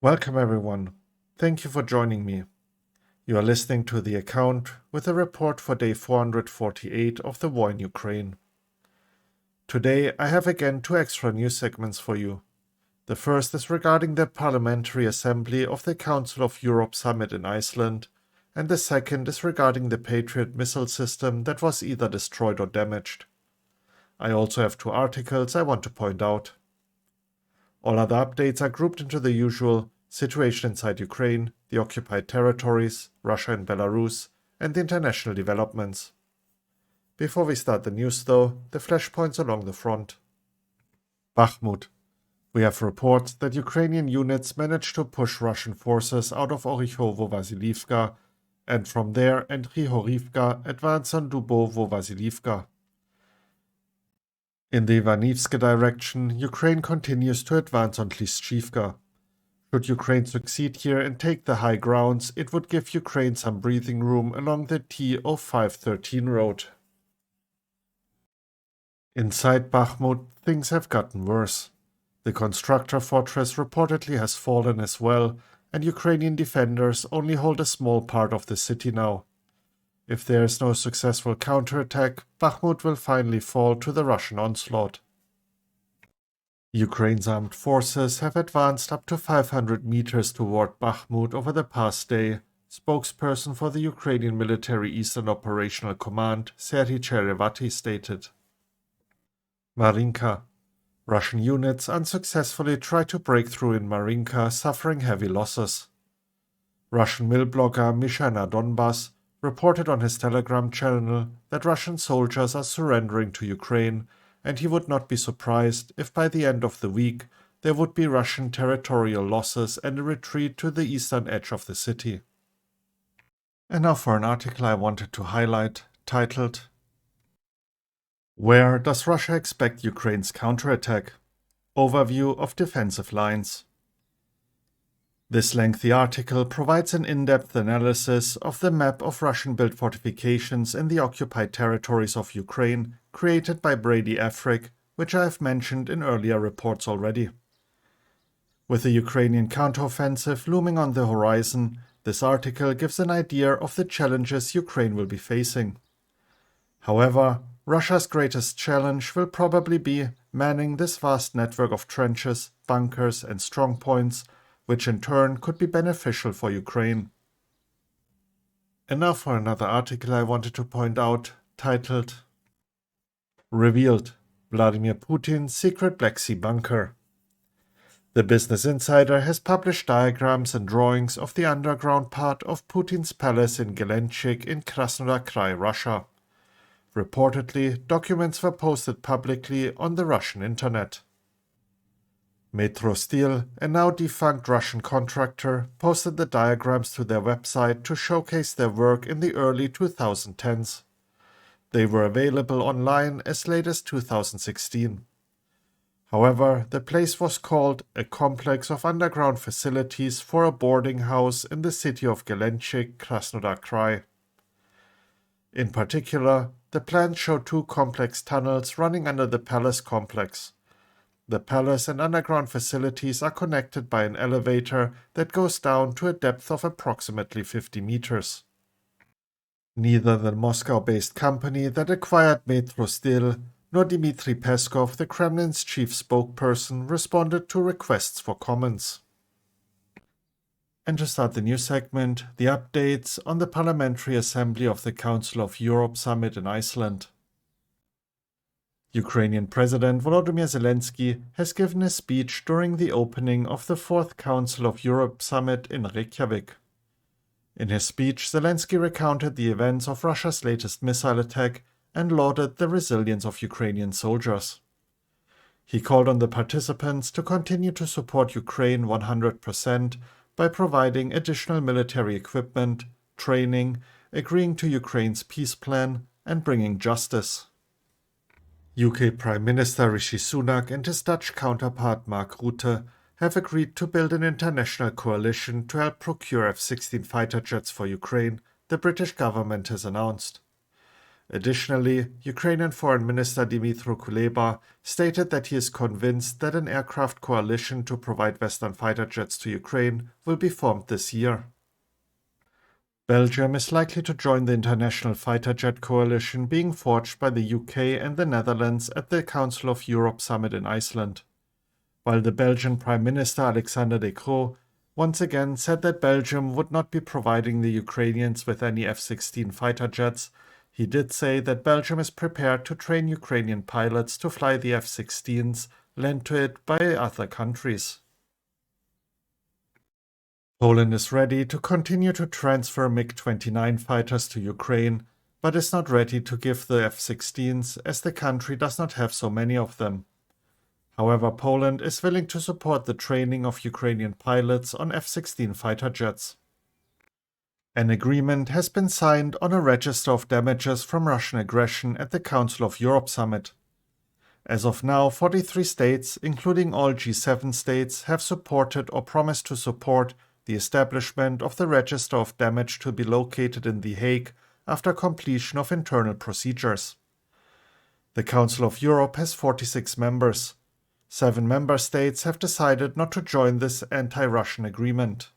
Welcome everyone. Thank you for joining me. You are listening to the account with a report for day 448 of the war in Ukraine. Today I have again two extra news segments for you. The first is regarding the Parliamentary Assembly of the Council of Europe summit in Iceland, and the second is regarding the Patriot missile system that was either destroyed or damaged. I also have two articles I want to point out. All other updates are grouped into the usual situation inside Ukraine, the occupied territories, Russia and Belarus, and the international developments. Before we start the news though, the flashpoints along the front. Bakhmut. We have reports that Ukrainian units managed to push Russian forces out of Orikhovo-Vasilivka, and from there and Rihorivka advance on Dubovo-Vasilivka. In the Ivanivske direction, Ukraine continues to advance on Klishchivka. Should Ukraine succeed here and take the high grounds, it would give Ukraine some breathing room along the T-0513 road. Inside Bakhmut, things have gotten worse. The constructor fortress reportedly has fallen as well, and Ukrainian defenders only hold a small part of the city now. If there is no successful counterattack, Bakhmut will finally fall to the Russian onslaught. Ukraine's armed forces have advanced up to 500 meters toward Bakhmut over the past day, spokesperson for the Ukrainian Military Eastern Operational Command, Serhiy Cherevati, stated. Marinka. Russian units unsuccessfully tried to break through in Marinka, suffering heavy losses. Russian mill blogger Misha na Donbas reported on his Telegram channel that Russian soldiers are surrendering to Ukraine, and he would not be surprised if by the end of the week there would be Russian territorial losses and a retreat to the eastern edge of the city. And now for an article I wanted to highlight, titled Where Does Russia Expect Ukraine's Counterattack? Overview of Defensive Lines. This lengthy article provides an in-depth analysis of the map of Russian-built fortifications in the occupied territories of Ukraine created by Brady Afric, which I have mentioned in earlier reports already. With the Ukrainian counteroffensive looming on the horizon, this article gives an idea of the challenges Ukraine will be facing. However, Russia's greatest challenge will probably be manning this vast network of trenches, bunkers, and strongpoints, which in turn could be beneficial for Ukraine. And now for another article I wanted to point out, titled Revealed: Vladimir Putin's Secret Black Sea Bunker. The Business Insider has published diagrams and drawings of the underground part of Putin's palace in Gelenchik in Krasnodar Krai, Russia. Reportedly, documents were posted publicly on the Russian internet. Metro Steel, a now defunct Russian contractor, posted the diagrams to their website to showcase their work in the early 2010s. They were available online as late as 2016. However, the place was called a complex of underground facilities for a boarding house in the city of Gelenchik, Krasnodar Krai. In particular, the plans show two complex tunnels running under the palace complex. The palace and underground facilities are connected by an elevator that goes down to a depth of approximately 50 meters. Neither the Moscow-based company that acquired Metro Steel nor Dmitry Peskov, the Kremlin's chief spokesperson, responded to requests for comments. And to start the news segment, the updates on the Parliamentary Assembly of the Council of Europe summit in Iceland. Ukrainian President Volodymyr Zelensky has given a speech during the opening of the 4th Council of Europe summit in Reykjavik. In his speech, Zelensky recounted the events of Russia's latest missile attack and lauded the resilience of Ukrainian soldiers. He called on the participants to continue to support Ukraine 100% by providing additional military equipment, training, agreeing to Ukraine's peace plan, and bringing justice. UK Prime Minister Rishi Sunak and his Dutch counterpart Mark Rutte have agreed to build an international coalition to help procure F-16 fighter jets for Ukraine, the British government has announced. Additionally, Ukrainian Foreign Minister Dmytro Kuleba stated that he is convinced that an aircraft coalition to provide Western fighter jets to Ukraine will be formed this year. Belgium is likely to join the international fighter jet coalition being forged by the UK and the Netherlands at the Council of Europe summit in Iceland, while the Belgian Prime Minister Alexander De Croo once again said that Belgium would not be providing the Ukrainians with any F-16 fighter jets. He did say that Belgium is prepared to train Ukrainian pilots to fly the F-16s lent to it by other countries. Poland is ready to continue to transfer MiG-29 fighters to Ukraine, but is not ready to give the F-16s as the country does not have so many of them. However, Poland is willing to support the training of Ukrainian pilots on F-16 fighter jets. An agreement has been signed on a register of damages from Russian aggression at the Council of Europe summit. As of now, 43 states, including all G7 states, have supported or promised to support the establishment of the Register of Damage to be located in The Hague after completion of internal procedures. The Council of Europe has 46 members. 7 member states have decided not to join this anti-Russian agreement.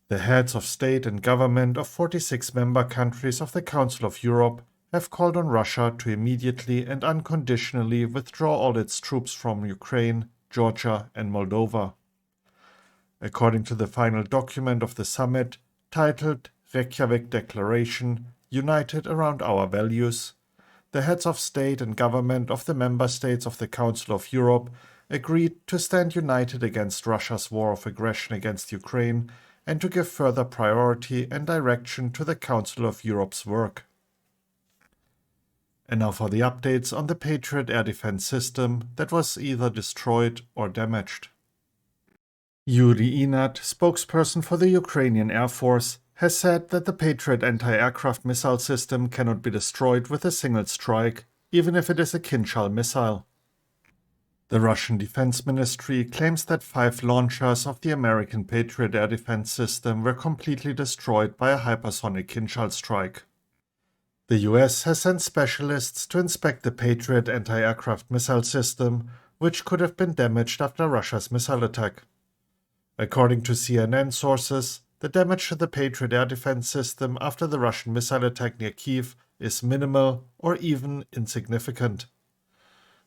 The heads of state and government of 46 member countries of the Council of Europe have called on Russia to immediately and unconditionally withdraw all its troops from Ukraine, Georgia, and Moldova. According to the final document of the summit, titled Reykjavik Declaration, United Around Our Values, the heads of state and government of the member states of the Council of Europe agreed to stand united against Russia's war of aggression against Ukraine and to give further priority and direction to the Council of Europe's work. And now for the updates on the Patriot air defense system that was either destroyed or damaged. Yuri Inat, spokesperson for the Ukrainian Air Force, has said that the Patriot anti-aircraft missile system cannot be destroyed with a single strike, even if it is a Kinzhal missile. The Russian Defense Ministry claims that 5 launchers of the American Patriot air defense system were completely destroyed by a hypersonic Kinzhal strike. The US has sent specialists to inspect the Patriot anti-aircraft missile system, which could have been damaged after Russia's missile attack. According to CNN sources, the damage to the Patriot air defense system after the Russian missile attack near Kyiv is minimal or even insignificant.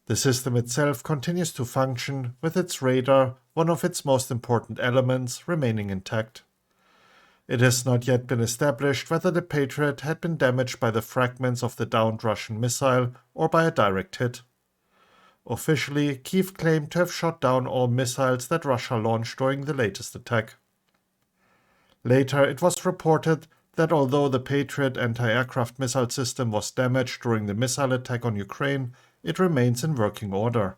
The system itself continues to function, with its radar, one of its most important elements, remaining intact. It has not yet been established whether the Patriot had been damaged by the fragments of the downed Russian missile or by a direct hit. Officially, Kyiv claimed to have shot down all missiles that Russia launched during the latest attack. Later, it was reported that although the Patriot anti-aircraft missile system was damaged during the missile attack on Ukraine, it remains in working order.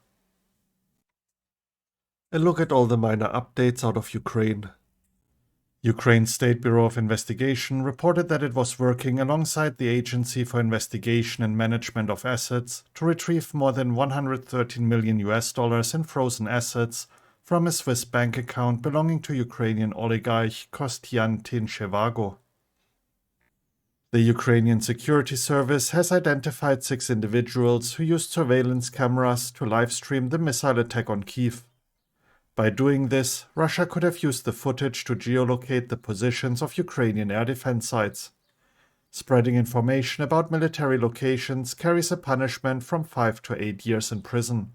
A look at all the minor updates out of Ukraine. Ukraine's State Bureau of Investigation reported that it was working alongside the Agency for Investigation and Management of Assets to retrieve more than $113 million in frozen assets from a Swiss bank account belonging to Ukrainian oligarch Kostian Tinchevago. The Ukrainian Security Service has identified 6 individuals who used surveillance cameras to livestream the missile attack on Kyiv. By doing this, Russia could have used the footage to geolocate the positions of Ukrainian air defense sites. Spreading information about military locations carries a punishment from 5 to 8 years in prison.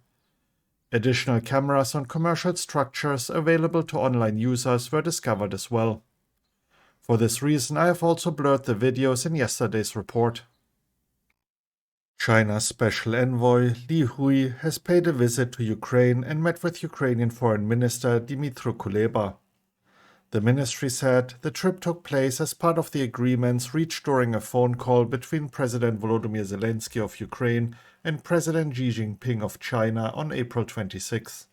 Additional cameras on commercial structures available to online users were discovered as well. For this reason, I have also blurred the videos in yesterday's report. China's special envoy, Li Hui, has paid a visit to Ukraine and met with Ukrainian Foreign Minister Dmytro Kuleba. The ministry said the trip took place as part of the agreements reached during a phone call between President Volodymyr Zelensky of Ukraine and President Xi Jinping of China on April 26.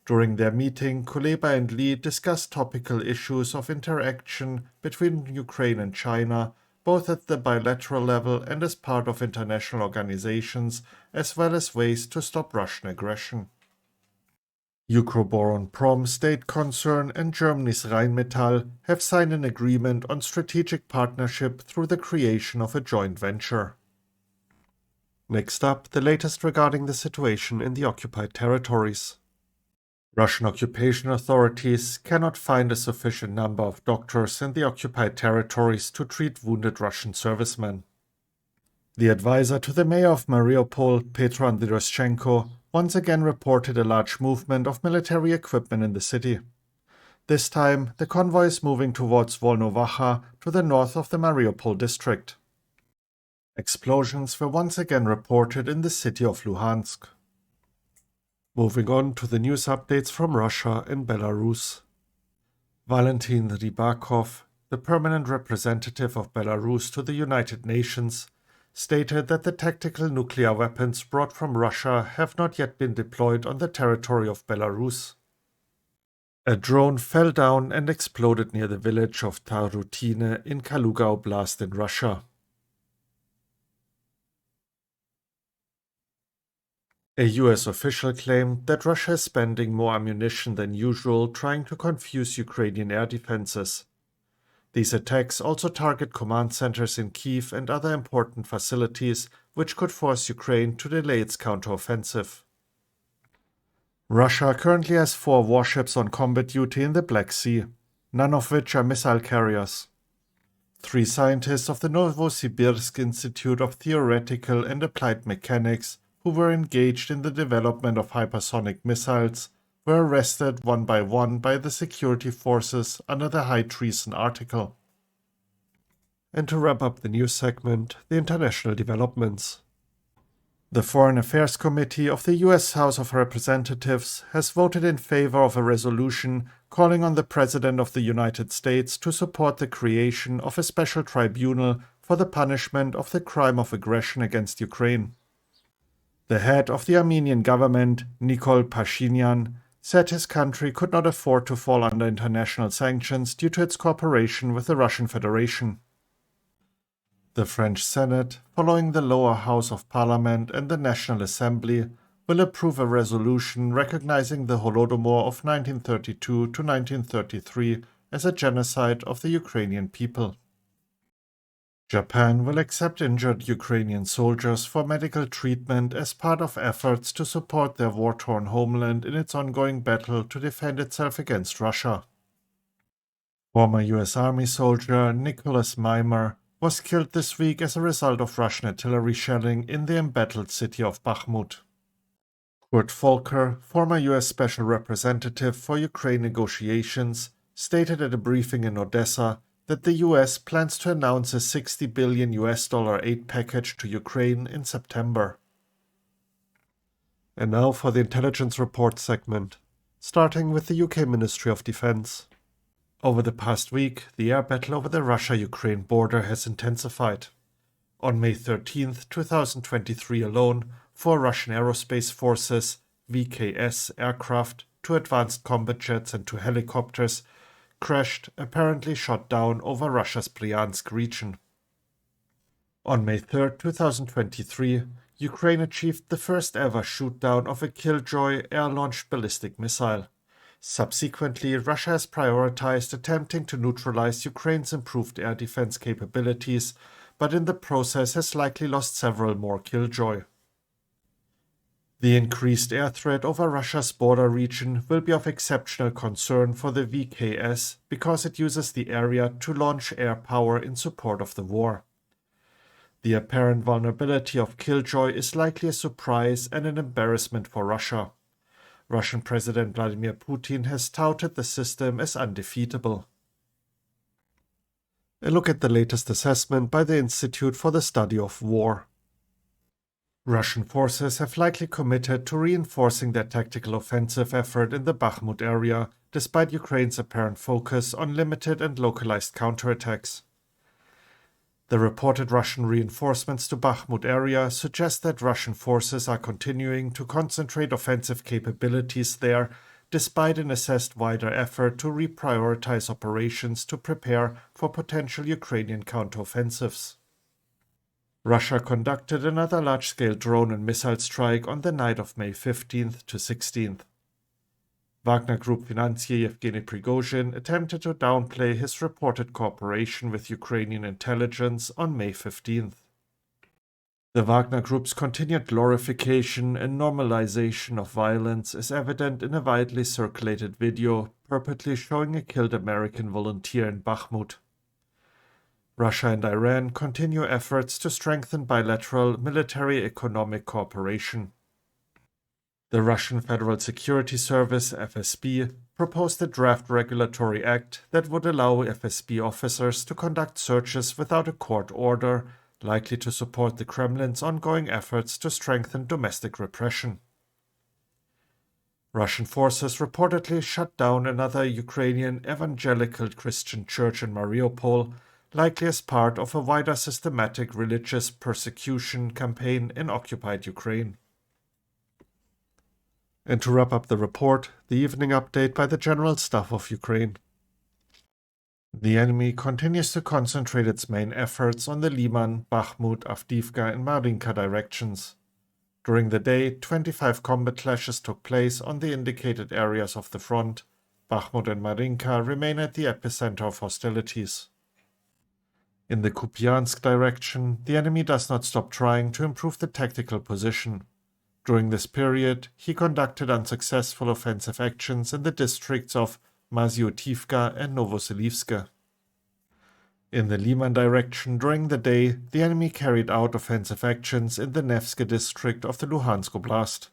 During their meeting, Kuleba and Li discussed topical issues of interaction between Ukraine and China, both at the bilateral level and as part of international organizations, as well as ways to stop Russian aggression. Ukroboronprom state concern and Germany's Rheinmetall have signed an agreement on strategic partnership through the creation of a joint venture. Next up, the latest regarding the situation in the occupied territories. Russian occupation authorities cannot find a sufficient number of doctors in the occupied territories to treat wounded Russian servicemen. The advisor to the mayor of Mariupol, Petro Andriyoshenko, once again reported a large movement of military equipment in the city. This time, the convoy is moving towards Volnovacha to the north of the Mariupol district. Explosions were once again reported in the city of Luhansk. Moving on to the news updates from Russia and Belarus. Valentin Rybakov, the permanent representative of Belarus to the United Nations, stated that the tactical nuclear weapons brought from Russia have not yet been deployed on the territory of Belarus. A drone fell down and exploded near the village of Tarutine in Kaluga Oblast in Russia. A US official claimed that Russia is spending more ammunition than usual trying to confuse Ukrainian air defenses. These attacks also target command centers in Kyiv and other important facilities, which could force Ukraine to delay its counteroffensive. Russia currently has 4 warships on combat duty in the Black Sea, none of which are missile carriers. 3 scientists of the Novosibirsk Institute of Theoretical and Applied Mechanics, who were engaged in the development of hypersonic missiles, were arrested one by the security forces under the high treason article. And to wrap up the news segment, the international developments. The Foreign Affairs Committee of the US House of Representatives has voted in favor of a resolution calling on the President of the United States to support the creation of a special tribunal for the punishment of the crime of aggression against Ukraine. The head of the Armenian government, Nikol Pashinyan, said his country could not afford to fall under international sanctions due to its cooperation with the Russian Federation. The French Senate, following the lower house of parliament and the National Assembly, will approve a resolution recognizing the Holodomor of 1932 to 1933 as a genocide of the Ukrainian people. Japan will accept injured Ukrainian soldiers for medical treatment as part of efforts to support their war-torn homeland in its ongoing battle to defend itself against Russia. Former US Army soldier Nicholas Mimer was killed this week as a result of Russian artillery shelling in the embattled city of Bakhmut. Kurt Volker, former US Special Representative for Ukraine negotiations, stated at a briefing in Odessa that the US plans to announce a $60 billion aid package to Ukraine in September. And now for the intelligence report segment, starting with the UK Ministry of Defence. Over the past week, the air battle over the Russia-Ukraine border has intensified. On May 13, 2023 alone, 4 Russian aerospace forces, VKS aircraft, 2 advanced combat jets and 2 helicopters crashed, apparently shot down over Russia's Bryansk region. On May 3, 2023, Ukraine achieved the first ever shoot-down of a Killjoy air-launched ballistic missile. Subsequently, Russia has prioritized attempting to neutralize Ukraine's improved air defense capabilities, but in the process has likely lost several more Killjoy. The increased air threat over Russia's border region will be of exceptional concern for the VKS because it uses the area to launch air power in support of the war. The apparent vulnerability of Killjoy is likely a surprise and an embarrassment for Russia. Russian President Vladimir Putin has touted the system as undefeatable. A look at the latest assessment by the Institute for the Study of War. Russian forces have likely committed to reinforcing their tactical offensive effort in the Bakhmut area, despite Ukraine's apparent focus on limited and localized counterattacks. The reported Russian reinforcements to Bakhmut area suggest that Russian forces are continuing to concentrate offensive capabilities there, despite an assessed wider effort to reprioritize operations to prepare for potential Ukrainian counteroffensives. Russia conducted another large-scale drone and missile strike on the night of May 15th to 16th. Wagner Group financier Yevgeny Prigozhin attempted to downplay his reported cooperation with Ukrainian intelligence on May 15th. The Wagner Group's continued glorification and normalization of violence is evident in a widely circulated video purportedly showing a killed American volunteer in Bakhmut. Russia and Iran continue efforts to strengthen bilateral military-economic cooperation. The Russian Federal Security Service, FSB, proposed a draft regulatory act that would allow FSB officers to conduct searches without a court order, likely to support the Kremlin's ongoing efforts to strengthen domestic repression. Russian forces reportedly shut down another Ukrainian evangelical Christian church in Mariupol, likely as part of a wider systematic religious persecution campaign in occupied Ukraine. And to wrap up the report, the evening update by the General Staff of Ukraine. The enemy continues to concentrate its main efforts on the Liman, Bakhmut, Avdiivka and Marinka directions. During the day, 25 combat clashes took place on the indicated areas of the front. Bakhmut and Marinka remain at the epicenter of hostilities. In the Kuhansk direction, the enemy does not stop trying to improve the tactical position. During this period, he conducted unsuccessful offensive actions in the districts of Maziotivka and Novoselivska. In the Liman direction during the day, the enemy carried out offensive actions in the Nevsky district of the Luhansk Oblast.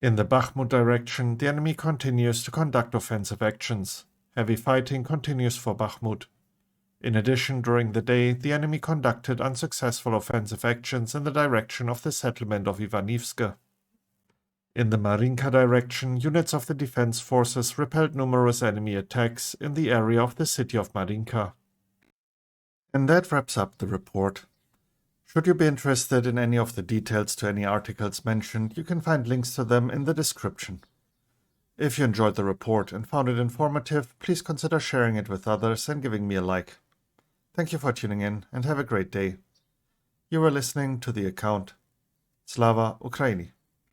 In the Bakhmut direction, the enemy continues to conduct offensive actions. Heavy fighting continues for Bakhmut. In addition, during the day, the enemy conducted unsuccessful offensive actions in the direction of the settlement of Ivanivska. In the Marinka direction, units of the defense forces repelled numerous enemy attacks in the area of the city of Marinka. And that wraps up the report. Should you be interested in any of the details to any articles mentioned, you can find links to them in the description. If you enjoyed the report and found it informative, please consider sharing it with others and giving me a like. Thank you for tuning in and have a great day. You were listening to The Account. Slava Ukraini.